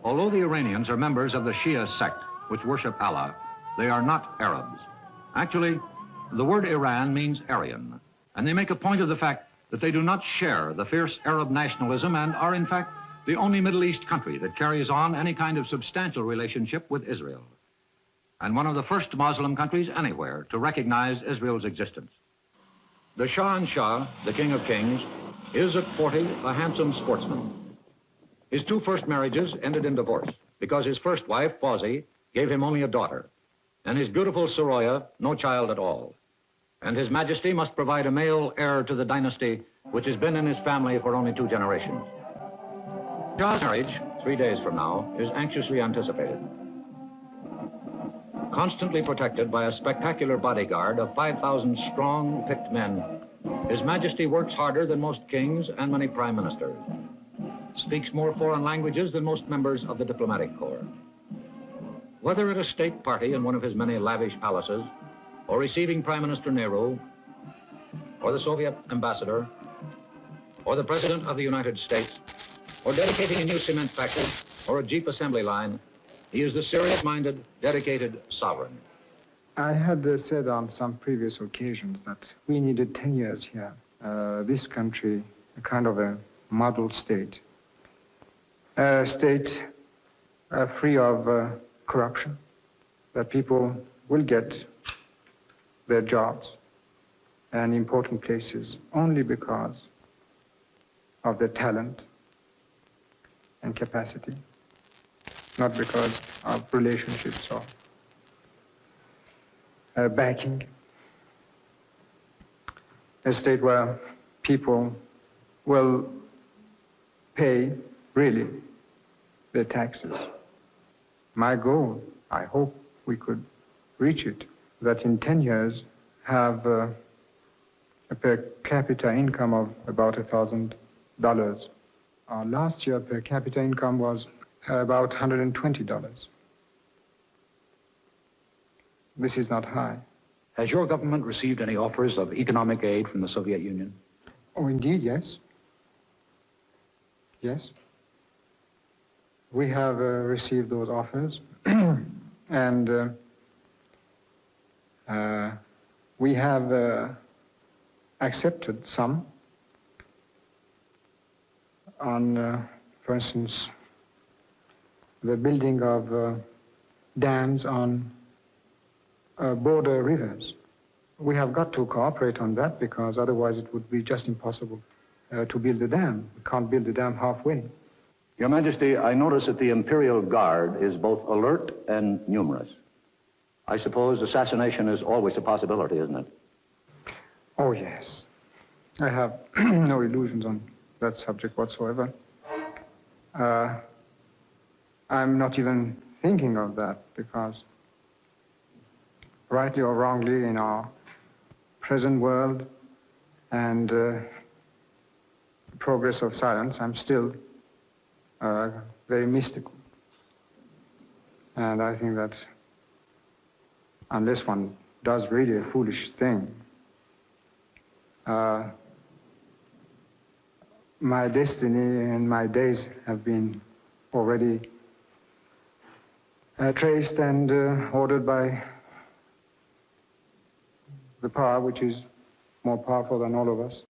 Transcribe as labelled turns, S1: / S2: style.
S1: Although the Iranians are members of the Shia sect, which worship Allah, they are not Arabs. Actually, the word Iran means Aryan, and they make a point of the fact that they do not share the fierce Arab nationalism and are, in fact, the only Middle East country that carries on any kind of substantial relationship with Israel, and one of the first Muslim countries anywhere to recognize Israel's existence. The Shahanshah, the King of Kings, is at 40 a handsome sportsman. His two first marriages ended in divorce because his first wife, Fawzi, gave him only a daughter, and his beautiful Soroya no child at all. And His Majesty must provide a male heir to the dynasty which has been in his family for only 2 generations. Shah's marriage, 3 days from now, is anxiously anticipated. Constantly protected by a spectacular bodyguard of 5,000 strong, picked men, His Majesty works harder than most kings and many prime ministers, speaks more foreign languages than most members of the diplomatic corps. Whether at a state party in one of his many lavish palaces, or receiving Prime Minister Nehru, or the Soviet ambassador, or the President of the United States, or dedicating a new cement factory, or a Jeep assembly line, he is the serious-minded, dedicated sovereign.
S2: I had said on some previous occasions that we needed 10 years here. This country, a kind of a model state. A state free of corruption, that people will get their jobs and important places only because of their talent and capacity, not because of relationships or backing. A state where people will pay, really, their taxes. My goal, I hope we could reach it, that in 10 years have a per capita income of about $1,000. Last year, per capita income was about $120. This is not high.
S3: Has your government received any offers of economic aid from the Soviet Union?
S2: Oh, indeed, yes. Yes. We have received those offers, and we have accepted some on, for instance, the building of dams on border rivers. We have got to cooperate on that because otherwise it would be just impossible to build a dam. We can't build a dam halfway.
S3: Your Majesty, I notice that the Imperial Guard is both alert and numerous. I suppose assassination is always a possibility, isn't it?
S2: Oh, yes. I have no illusions on that subject whatsoever. I'm not even thinking of that because, rightly or wrongly, in our present world and progress of science, I'm still very mystical. And I think that unless one does really a foolish thing, my destiny and my days have been already traced and ordered by the power which is more powerful than all of us.